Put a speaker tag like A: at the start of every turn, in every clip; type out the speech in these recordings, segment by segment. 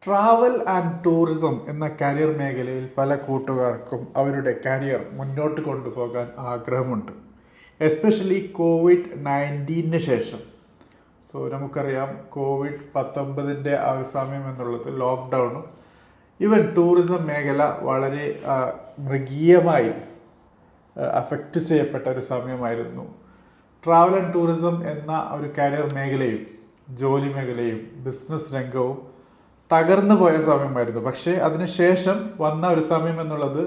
A: Travel and tourism എന്ന career മേഖലയിൽ പല കൂട്ടുകാർക്കും അവരുടെ കരിയർ മുന്നോട്ട് കൊണ്ടുപോകാൻ ആഗ്രഹമുണ്ട്. എസ്പെഷ്യലി COVID-19 ശേഷം. നമുക്കറിയാം COVID-19 ആ ഒരു സമയം എന്നുള്ളത് ലോക്ക്ഡൗണും ഈവൻ ടൂറിസം മേഖല വളരെ മൃഗീയമായി അഫക്റ്റ് ചെയ്യപ്പെട്ട ഒരു സമയമായിരുന്നു. ട്രാവൽ ആൻഡ് ടൂറിസം എന്ന ഒരു കരിയർ മേഖലയും ജോലി മേഖലയും ബിസിനസ് രംഗവും തകർന്നു പോയ സമയമായിരുന്നു. പക്ഷേ അതിനുശേഷം വന്ന ഒരു സമയം എന്നുള്ളത്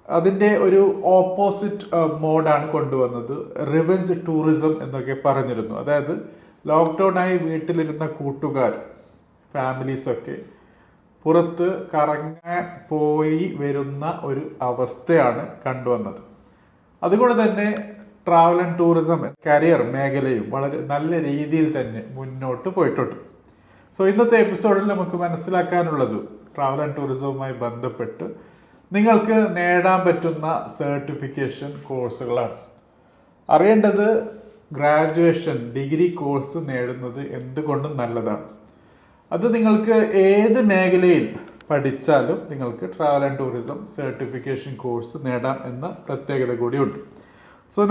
A: അതിൻ്റെ ഒരു ഓപ്പോസിറ്റ് മോഡാണ് കൊണ്ടുവന്നത്. റിവെഞ്ച് ടൂറിസം എന്നൊക്കെ പറഞ്ഞിരുന്നു. അതായത് ലോക്ക്ഡൗണായി വീട്ടിലിരുന്ന കൂട്ടുകാർ ഫാമിലീസൊക്കെ പുറത്ത് കറങ്ങാൻ പോയി വരുന്ന ഒരു അവസ്ഥയാണ് കണ്ടുവന്നത്. അതുകൊണ്ട് തന്നെ ട്രാവൽ ആൻഡ് ടൂറിസം കരിയർ മേഖലയും വളരെ നല്ല രീതിയിൽ തന്നെ മുന്നോട്ട് പോയിട്ടുണ്ട്. ഇന്നത്തെ എപ്പിസോഡിൽ നമുക്ക് മനസ്സിലാക്കാനുള്ളത് ട്രാവൽ ആൻഡ് ടൂറിസവുമായി ബന്ധപ്പെട്ട് നിങ്ങൾക്ക് നേടാൻ പറ്റുന്ന സർട്ടിഫിക്കേഷൻ കോഴ്സുകളാണ്. അറിയേണ്ടത് ഗ്രാജുവേഷൻ ഡിഗ്രി കോഴ്സ് നേടുന്നത് എന്തുകൊണ്ടും നല്ലതാണ്. അത് നിങ്ങൾക്ക് ഏത് മേഖലയിൽ പഠിച്ചാലും നിങ്ങൾക്ക് travel and tourism certification course നേടാം എന്ന പ്രത്യേകത കൂടിയുണ്ട്.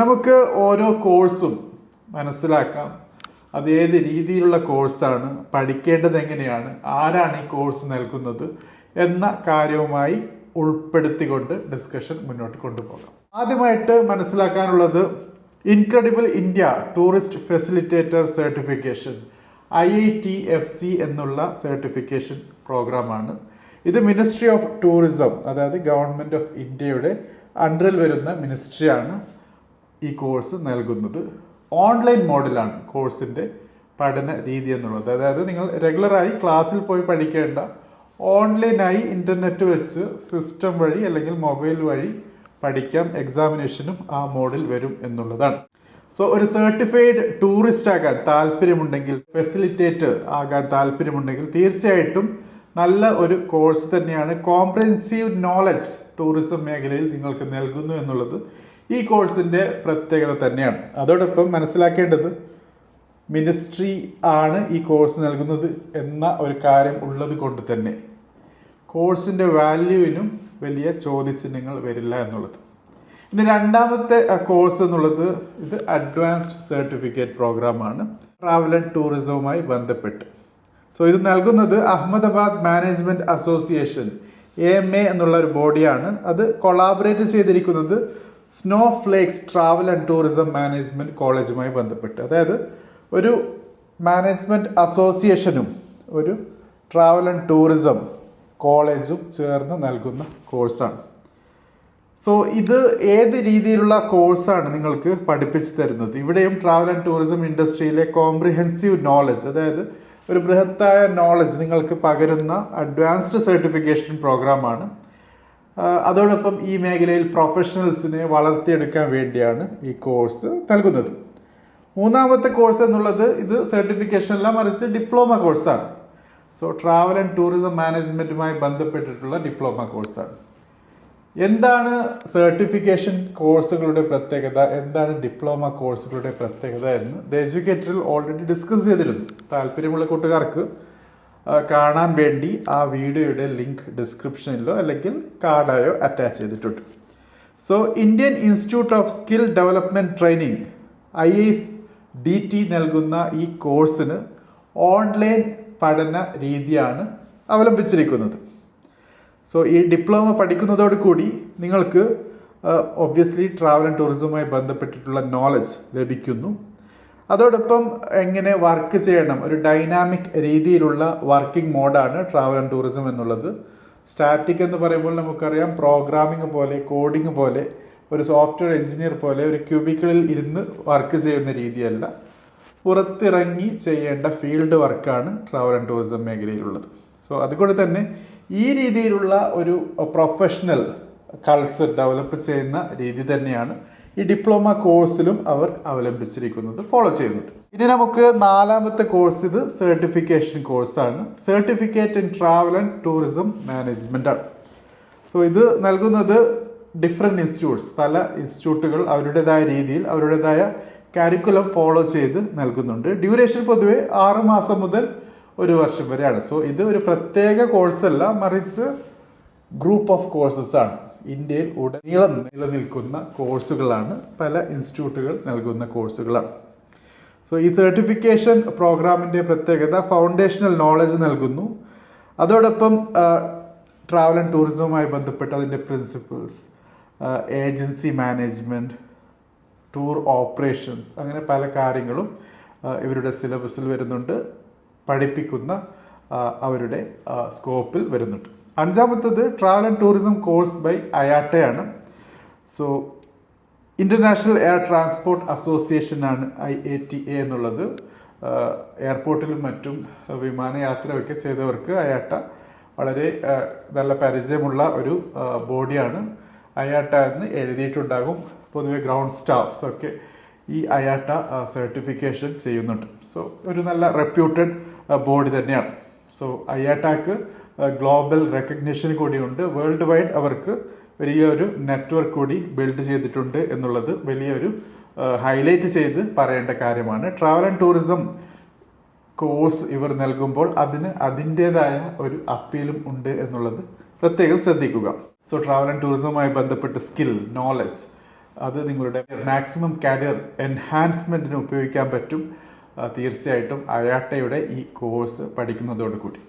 A: നമുക്ക് ഓരോ കോഴ്സും മനസ്സിലാക്കാം. അത് ഏത് രീതിയിലുള്ള കോഴ്സാണ്, പഠിക്കേണ്ടത് എങ്ങനെയാണ്, ആരാണ് ഈ കോഴ്സ് നൽകുന്നത് എന്ന കാര്യവുമായി ഉൾപ്പെടുത്തിക്കൊണ്ട് ഡിസ്കഷൻ മുന്നോട്ട് കൊണ്ടുപോകാം. ആദ്യമായിട്ട് മനസ്സിലാക്കാനുള്ളത് incredible India tourist facilitator certification IITFC എന്നുള്ള സർട്ടിഫിക്കേഷൻ പ്രോഗ്രാമാണ്. ഇത് മിനിസ്ട്രി ഓഫ് ടൂറിസം, അതായത് ഗവൺമെൻറ് ഓഫ് ഇന്ത്യയുടെ അണ്ടറിൽ വരുന്ന മിനിസ്ട്രിയാണ് ഈ കോഴ്സ് നൽകുന്നത്. ഓൺലൈൻ മോഡിലാണ് കോഴ്സിൻ്റെ പഠന രീതി എന്നുള്ളത്. അതായത് നിങ്ങൾ റെഗുലറായി ക്ലാസ്സിൽ പോയി പഠിക്കേണ്ട, ഓൺലൈനായി ഇൻ്റർനെറ്റ് വെച്ച് സിസ്റ്റം വഴി അല്ലെങ്കിൽ മൊബൈൽ വഴി പഠിക്കാം. എക്സാമിനേഷനും ആ മോഡിൽ വരും എന്നുള്ളതാണ്. ഒരു സർട്ടിഫൈഡ് ടൂറിസ്റ്റ് ആകാൻ താല്പര്യമുണ്ടെങ്കിൽ, ഫെസിലിറ്റേറ്റർ ആകാൻ താല്പര്യമുണ്ടെങ്കിൽ തീർച്ചയായിട്ടും നല്ല ഒരു കോഴ്സ് തന്നെയാണ്. കോംപ്രഹെൻസീവ് നോളജ് ടൂറിസം മേഖലയിൽ നിങ്ങൾക്ക് നൽകുന്നു എന്നുള്ളത് ഈ കോഴ്സിൻ്റെ പ്രത്യേകത തന്നെയാണ്. അതോടൊപ്പം മനസ്സിലാക്കേണ്ടത് മിനിസ്ട്രി ആണ് ഈ കോഴ്സ് നൽകുന്നത് എന്ന ഒരു കാര്യം ഉള്ളത് കൊണ്ട് തന്നെ കോഴ്സിൻ്റെ വാല്യൂവിനും വലിയ ചോദ്യചിഹ്നങ്ങൾ വരില്ല എന്നുള്ളത്. ഇനി രണ്ടാമത്തെ കോഴ്സ് എന്നുള്ളത് ഇത് അഡ്വാൻസ്ഡ് സർട്ടിഫിക്കറ്റ് പ്രോഗ്രാമാണ് ട്രാവൽ ആൻഡ് ടൂറിസവുമായി ബന്ധപ്പെട്ട്. ഇത് നൽകുന്നത് അഹമ്മദാബാദ് മാനേജ്മെൻറ്റ് അസോസിയേഷൻ AMA എന്നുള്ള ഒരു ബോഡിയാണ്. അത് കൊളാബറേറ്റ് ചെയ്തിരിക്കുന്നത് snowflakes travel and tourism management കോളേജുമായി ബന്ധപ്പെട്ട്. അതായത് ഒരു മാനേജ്മെൻറ്റ് അസോസിയേഷനും ഒരു ട്രാവൽ ആൻഡ് ടൂറിസം കോളേജും ചേർന്ന് നൽകുന്ന കോഴ്സാണ്. ഇത് ഏത് രീതിയിലുള്ള കോഴ്സാണ് നിങ്ങൾക്ക് പഠിപ്പിച്ചു തരുന്നത്? ഇവിടെയും ട്രാവൽ ആൻഡ് ടൂറിസം ഇൻഡസ്ട്രിയിലെ കോംപ്രിഹെൻസീവ് നോളജ്, അതായത് ഒരു ബൃഹത്തായ നോളജ് നിങ്ങൾക്ക് പകരുന്ന അഡ്വാൻസ്ഡ് സർട്ടിഫിക്കേഷൻ പ്രോഗ്രാമാണ്. അതോടൊപ്പം ഈ മേഖലയിൽ പ്രൊഫഷണൽസിനെ വളർത്തിയെടുക്കാൻ വേണ്ടിയാണ് ഈ കോഴ്സ് നൽകുന്നത്. മൂന്നാമത്തെ കോഴ്സ് എന്നുള്ളത് ഇത് സർട്ടിഫിക്കേഷനല്ല, മറിച്ച് ഡിപ്ലോമ കോഴ്സാണ്. ട്രാവൽ ആൻഡ് ടൂറിസം മാനേജ്മെൻറ്റുമായി ബന്ധപ്പെട്ടിട്ടുള്ള ഡിപ്ലോമ കോഴ്സാണ്. എന്താണ് സർട്ടിഫിക്കേഷൻ കോഴ്സുകളുടെ പ്രത്യേകത, എന്താണ് ഡിപ്ലോമ കോഴ്സുകളുടെ പ്രത്യേകത എന്ന് ദ എഡ്യൂക്കേറ്ററിൽ ഓൾറെഡി ഡിസ്കസ് ചെയ്തിരുന്നു. താല്പര്യമുള്ള കൂട്ടുകാർക്ക് കാണാൻ വേണ്ടി ആ വീഡിയോയുടെ ലിങ്ക് ഡിസ്ക്രിപ്ഷനിലോ അല്ലെങ്കിൽ കാർഡായോ അറ്റാച്ച് ചെയ്തിട്ടുണ്ട്. Indian institute of skill development training IISDT നൽകുന്ന ഈ കോഴ്സിന് ഓൺലൈൻ പഠന രീതിയാണ് അവലംബിച്ചിരിക്കുന്നത്. ഈ ഡിപ്ലോമ പഠിക്കുന്നതോടുകൂടി നിങ്ങൾക്ക് ഒബ്വിയസ്ലി ട്രാവൽ ആൻഡ് ടൂറിസവുമായി ബന്ധപ്പെട്ടിട്ടുള്ള നോളജ് ലഭിക്കുന്നു. അതോടൊപ്പം എങ്ങനെ വർക്ക് ചെയ്യണം, ഒരു ഡൈനാമിക് രീതിയിലുള്ള വർക്കിംഗ് മോഡാണ് ട്രാവൽ ആൻഡ് ടൂറിസം എന്നുള്ളത്. സ്റ്റാറ്റിക് എന്ന് പറയുമ്പോൾ നമുക്കറിയാം പ്രോഗ്രാമിംഗ് പോലെ, കോഡിംഗ് പോലെ, ഒരു സോഫ്റ്റ്വെയർ എഞ്ചിനീയർ പോലെ ഒരു ക്യൂബിക്കിളിൽ ഇരുന്ന് വർക്ക് ചെയ്യുന്ന രീതിയല്ല, പുറത്തിറങ്ങി ചെയ്യേണ്ട ഫീൽഡ് വർക്കാണ് ട്രാവൽ ആൻഡ് ടൂറിസം മേഖലയിലുള്ളത്. അതുകൊണ്ട് തന്നെ ഈ രീതിയിലുള്ള ഒരു പ്രൊഫഷണൽ കൾച്ചർ ഡെവലപ്പ് ചെയ്യുന്ന രീതി തന്നെയാണ് ഈ ഡിപ്ലോമ കോഴ്സിലും അവർ അവലംബിച്ചിരിക്കുന്നത്, ഫോളോ ചെയ്യുന്നത്. ഇനി നമുക്ക് നാലാമത്തെ കോഴ്സ്, ഇത് സർട്ടിഫിക്കേഷൻ കോഴ്സാണ്. Certificate in travel and tourism management ആണ്. ഇത് നൽകുന്നത് ഡിഫറെൻറ്റ് ഇൻസ്റ്റിറ്റ്യൂട്ട്സ്, പല ഇൻസ്റ്റിറ്റ്യൂട്ടുകൾ അവരുടേതായ രീതിയിൽ അവരുടേതായ കാരിക്കുലം ഫോളോ ചെയ്ത് നൽകുന്നുണ്ട്. ഡ്യൂറേഷൻ പൊതുവെ 6 മാസം മുതൽ 1 വർഷം വരെയാണ്. സോ ഇത് ഒരു പ്രത്യേക കോഴ്സല്ല, മറിച്ച് ഗ്രൂപ്പ് ഓഫ് കോഴ്സസ് ആണ്. ഇന്ത്യയിൽ ഉടനീളം നിലനിൽക്കുന്ന കോഴ്സുകളാണ്, പല ഇൻസ്റ്റിറ്റ്യൂട്ടുകൾ നൽകുന്ന കോഴ്സുകളാണ്. സോ ഈ സർട്ടിഫിക്കേഷൻ പ്രോഗ്രാമിൻ്റെ പ്രത്യേകത ഫൗണ്ടേഷണൽ നോളജ് നൽകുന്നു. അതോടൊപ്പം ട്രാവൽ ആൻഡ് ടൂറിസവുമായി ബന്ധപ്പെട്ട് അതിൻ്റെ principles, agency management, tour operations, അങ്ങനെ പല കാര്യങ്ങളും ഇവരുടെ സിലബസിൽ വരുന്നുണ്ട്, പഠിപ്പിക്കുന്ന അവരുടെ സ്കോപ്പിൽ വരുന്നുണ്ട്. 5ാമത്തത് travel and tourism course by IATA. So international air transport അസോസിയേഷനാണ് IATA എന്നുള്ളത്. എയർപോർട്ടിലും മറ്റും വിമാനയാത്രയൊക്കെ ചെയ്തവർക്ക് IATA വളരെ നല്ല പരിചയമുള്ള ഒരു ബോഡിയാണ്. IATA എന്ന് എഴുതിയിട്ടുണ്ടാകും. പൊതുവെ ഗ്രൗണ്ട് സ്റ്റാഫ്സ് ഒക്കെ ഈ IATA സർട്ടിഫിക്കേഷൻ ചെയ്യുന്നുണ്ട്. സോ ഒരു നല്ല റെപ്യൂട്ടഡ് ബോഡി തന്നെയാണ്. സോ IATAക്ക് ഗ്ലോബൽ റെക്കഗ്നിഷൻ കൂടിയുണ്ട്. വേൾഡ് വൈഡ് അവർക്ക് വലിയൊരു നെറ്റ്വർക്ക് കൂടി ബിൽഡ് ചെയ്തിട്ടുണ്ട് എന്നുള്ളത് വലിയൊരു ഹൈലൈറ്റ് ചെയ്ത് പറയേണ്ട കാര്യമാണ്. ട്രാവൽ ആൻഡ് ടൂറിസം കോഴ്സ് ഇവർ നൽകുമ്പോൾ അതിന് അതിൻ്റേതായ ഒരു അപ്പീലും ഉണ്ട് എന്നുള്ളത് പ്രത്യേകം ശ്രദ്ധിക്കുക. സോ ട്രാവൽ ആൻഡ് ടൂറിസവുമായി ബന്ധപ്പെട്ട് സ്കിൽ, നോളജ്, അത് നിങ്ങളുടെ മാക്സിമം കരിയർ എൻഹാൻസ്മെൻറ്റിന് ഉപയോഗിക്കാൻ പറ്റും തീർച്ചയായിട്ടും IATAയുടെ ഈ കോഴ്സ് പഠിക്കുന്നതോടുകൂടി.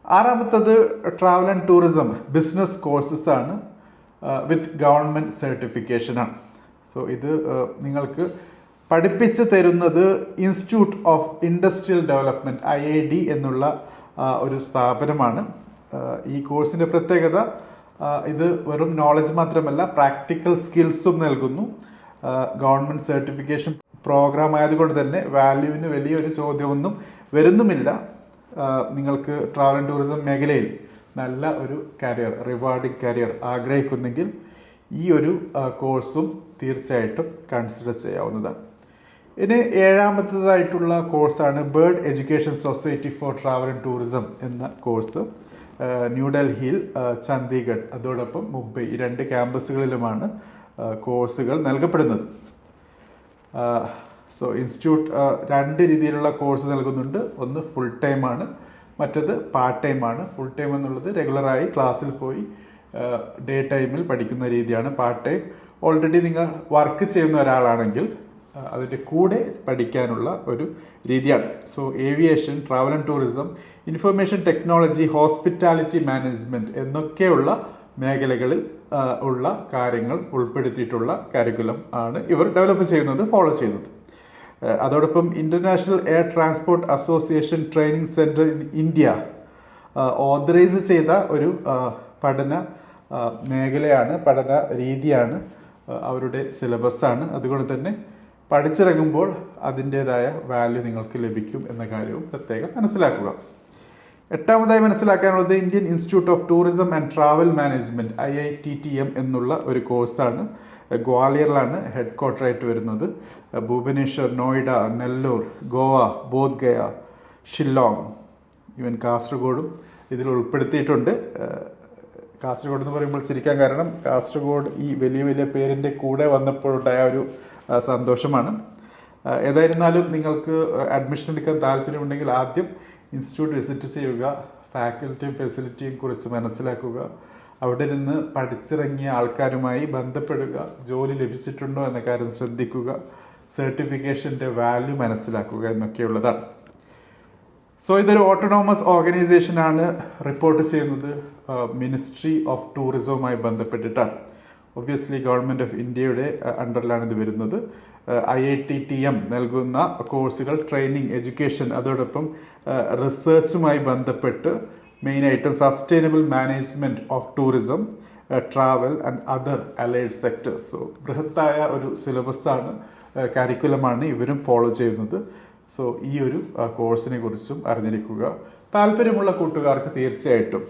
A: 6ാമത്തത് travel and tourism business courses ആണ്, വിത്ത് ഗവൺമെൻറ് സർട്ടിഫിക്കേഷനാണ്. സോ ഇത് നിങ്ങൾക്ക് പഠിപ്പിച്ച് തരുന്നത് institute of industrial development IID എന്നുള്ള ഒരു സ്ഥാപനമാണ്. ഈ കോഴ്സിൻ്റെ പ്രത്യേകത ഇത് വെറും നോളജ് മാത്രമല്ല, പ്രാക്ടിക്കൽ സ്കിൽസും നൽകുന്നു. ഗവൺമെൻറ് സർട്ടിഫിക്കേഷൻ പ്രോഗ്രാം ആയതുകൊണ്ട് തന്നെ വാല്യൂവിന് വലിയൊരു ചോദ്യമൊന്നും വരുന്നുമില്ല. നിങ്ങൾക്ക് ട്രാവൽ ആൻഡ് ടൂറിസം മേഖലയിൽ നല്ല ഒരു കരിയർ, റിവാർഡിംഗ് കരിയർ ആഗ്രഹിക്കുന്നെങ്കിൽ ഈ ഒരു കോഴ്സും തീർച്ചയായിട്ടും കൺസിഡർ ചെയ്യാവുന്നതാണ്. ഇനി 7ാമത്തേതായിട്ടുള്ള കോഴ്സാണ് bird education society for travel and tourism എന്ന കോഴ്സ്. ന്യൂഡൽഹിയിൽ, ചണ്ഡീഗഡ്, അതോടൊപ്പം മുംബൈ, ഈ 2 ക്യാമ്പസുകളിലുമാണ് കോഴ്സുകൾ നൽകപ്പെടുന്നത്. സോ ഇൻസ്റ്റിറ്റ്യൂട്ട് 2 രീതിയിലുള്ള കോഴ്സ് നൽകുന്നുണ്ട്. ഒന്ന് ഫുൾ ടൈമാണ്, മറ്റത് പാർട്ട് ടൈമാണ്. ഫുൾ ടൈം എന്നുള്ളത് റെഗുലറായി ക്ലാസ്സിൽ പോയി ഡേ ടൈമിൽ പഠിക്കുന്ന രീതിയാണ്. പാർട്ട് ടൈം ഓൾറെഡി നിങ്ങൾ വർക്ക് ചെയ്യുന്ന ഒരാളാണെങ്കിൽ അതിൻ്റെ കൂടെ പഠിക്കാനുള്ള ഒരു രീതിയാണ്. So aviation, travel and tourism, information technology, hospitality management എന്നൊക്കെയുള്ള മേഖലകളിൽ ഉള്ള കാര്യങ്ങൾ ഉൾപ്പെടുത്തിയിട്ടുള്ള കരിക്കുലം ആണ് ഇവർ ഡെവലപ്പ് ചെയ്യുന്നത്, ഫോളോ ചെയ്യുന്നത്. അതോടൊപ്പം international air transport association training centre in India authorise ചെയ്ത ഒരു പഠന മേഖലയാണ്, പഠന രീതിയാണ്, അവരുടെ സിലബസാണ്. അതുകൊണ്ട് തന്നെ പഠിച്ചിറങ്ങുമ്പോൾ അതിൻ്റേതായ വാല്യൂ നിങ്ങൾക്ക് ലഭിക്കും എന്ന കാര്യവും പ്രത്യേകം മനസ്സിലാക്കുക. 8ാമതായി മനസ്സിലാക്കാനുള്ളത് Indian institute of tourism and travel management IITTM എന്നുള്ള ഒരു കോഴ്സാണ്. ഗ്വാളിയറിലാണ് ഹെഡ് ക്വാർട്ടറായിട്ട് വരുന്നത്. ഭുവനേശ്വർ, നോയിഡ, നെല്ലൂർ, ഗോവ, ബോധ്ഗയ, ഷില്ലോങ്, ഈവൻ കാസർഗോഡും ഇതിൽ ഉൾപ്പെടുത്തിയിട്ടുണ്ട്. കാസർഗോഡ് എന്ന് പറയുമ്പോൾ ചിരിക്കാൻ കാരണം കാസർഗോഡ് ഈ വലിയ വലിയ പേരിൻ്റെ കൂടെ വന്നപ്പോഴുണ്ടായ ഒരു സന്തോഷമാണ്. ഏതായിരുന്നാലും നിങ്ങൾക്ക് അഡ്മിഷൻ എടുക്കാൻ താല്പര്യമുണ്ടെങ്കിൽ ആദ്യം ഇൻസ്റ്റിറ്റ്യൂട്ട് വിസിറ്റ് ചെയ്യുക, ഫാക്കൽറ്റിയും ഫെസിലിറ്റിയും കുറിച്ച് മനസ്സിലാക്കുക, അവിടെ നിന്ന് പഠിച്ചിറങ്ങിയ ആൾക്കാരുമായി ബന്ധപ്പെടുക, ജോലി ലഭിച്ചിട്ടുണ്ടോ എന്ന കാര്യം ശ്രദ്ധിക്കുക, സർട്ടിഫിക്കേഷൻ്റെ വാല്യൂ മനസ്സിലാക്കുക എന്നൊക്കെയുള്ളതാണ്. സോ ഇതൊരു ഓട്ടോണോമസ് ഓർഗനൈസേഷനാണ്, റിപ്പോർട്ട് ചെയ്യുന്നത് മിനിസ്ട്രി ഓഫ് ടൂറിസവുമായി ബന്ധപ്പെട്ടിട്ടാണ്. ഒബ്വിയസ്ലി ഗവൺമെൻറ് ഓഫ് ഇന്ത്യയുടെ അണ്ടറിലാണ് ഇത് വരുന്നത്. IITTM നൽകുന്ന കോഴ്സുകൾ ട്രെയിനിങ്, എഡ്യൂക്കേഷൻ, അതോടൊപ്പം റിസർച്ചുമായി ബന്ധപ്പെട്ട് മെയിനായിട്ടും sustainable management of tourism, travel and other allied sectors. So ബൃഹത്തായ ഒരു സിലബസാണ്, കരിക്കുലമാണ് ഇവരും ഫോളോ ചെയ്യുന്നത്. സോ ഈ ഒരു കോഴ്സിനെ കുറിച്ചും അറിഞ്ഞിരിക്കുക. താല്പര്യമുള്ള കൂട്ടുകാർക്ക് തീർച്ചയായിട്ടും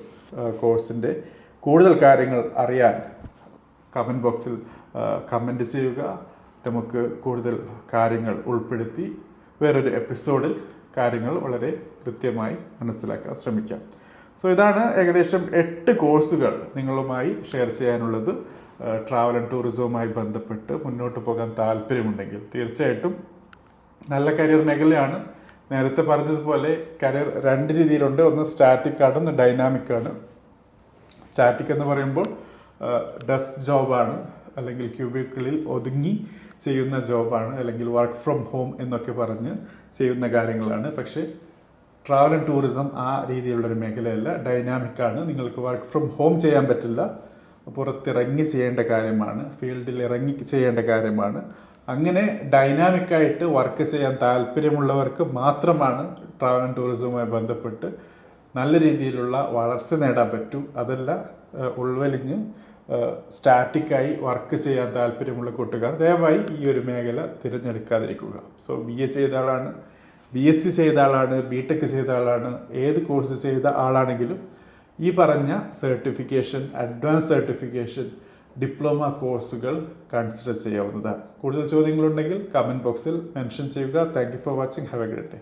A: കോഴ്സിൻ്റെ കൂടുതൽ കാര്യങ്ങൾ അറിയാൻ കമൻറ്റ് ബോക്സിൽ കമൻറ്റ് ചെയ്യുക. നമുക്ക് കൂടുതൽ കാര്യങ്ങൾ ഉൾപ്പെടുത്തി വേറൊരു എപ്പിസോഡിൽ കാര്യങ്ങൾ വളരെ കൃത്യമായി മനസ്സിലാക്കാൻ ശ്രമിക്കാം. സോ ഇതാണ് ഏകദേശം 8 കോഴ്സുകൾ നിങ്ങളുമായി ഷെയർ ചെയ്യാനുള്ളത്. ട്രാവൽ ആൻഡ് ടൂറിസവുമായി ബന്ധപ്പെട്ട് മുന്നോട്ട് പോകാൻ താല്പര്യമുണ്ടെങ്കിൽ തീർച്ചയായിട്ടും നല്ല കരിയർ മേഖലയാണ്, നേരത്തെ പറഞ്ഞതുപോലെ കരിയർ രണ്ട് രീതിയിലുണ്ട്. ഒന്ന് സ്റ്റാറ്റിക് ആണ്, ഒന്ന് ഡൈനാമിക് ആണ്. സ്റ്റാറ്റിക് എന്ന് പറയുമ്പോൾ ഡെസ്ക് ജോബാണ്, അല്ലെങ്കിൽ ക്യൂബിക്കിളിൽ ഒതുങ്ങി ചെയ്യുന്ന ജോബാണ്, അല്ലെങ്കിൽ വർക്ക് ഫ്രം ഹോം എന്നൊക്കെ പറഞ്ഞ് ചെയ്യുന്ന കാര്യങ്ങളാണ്. പക്ഷേ ട്രാവൽ ആൻഡ് ടൂറിസം ആ രീതിയിലുള്ളൊരു മേഖലയല്ല, ഡൈനാമിക് ആണ്. നിങ്ങൾക്ക് വർക്ക് ഫ്രം ഹോം ചെയ്യാൻ പറ്റില്ല, പുറത്തിറങ്ങി ചെയ്യേണ്ട കാര്യമാണ്, ഫീൽഡിൽ ഇറങ്ങി ചെയ്യേണ്ട കാര്യമാണ്. അങ്ങനെ ഡൈനാമിക്കായിട്ട് വർക്ക് ചെയ്യാൻ താല്പര്യമുള്ളവർക്ക് മാത്രമാണ് ട്രാവൽ ആൻഡ് ടൂറിസവുമായി ബന്ധപ്പെട്ട് നല്ല രീതിയിലുള്ള വളർച്ച നേടാൻ പറ്റൂ. അതല്ല ഉൾവലിഞ്ഞ് സ്റ്റാറ്റിക്കായി വർക്ക് ചെയ്യാൻ താല്പര്യമുള്ള കൂട്ടുകാർ ദയവായി ഈ ഒരു മേഖല തിരഞ്ഞെടുക്കാതിരിക്കുക. സോ BA ചെയ്ത ആളാണ്, BSc ചെയ്ത ആളാണ്, BTech ചെയ്ത ആളാണ്, ഏത് കോഴ്സ് ചെയ്ത ആളാണെങ്കിലും ഈ പറഞ്ഞ സർട്ടിഫിക്കേഷൻ, അഡ്വാൻസ് സർട്ടിഫിക്കേഷൻ, ഡിപ്ലോമ കോഴ്സുകൾ കൺസിഡർ ചെയ്യാവുന്നതാണ്. കൂടുതൽ ചോദ്യങ്ങളുണ്ടെങ്കിൽ കമൻറ്റ് ബോക്സിൽ മെൻഷൻ ചെയ്യുക. Thank you for watching. Have A great day.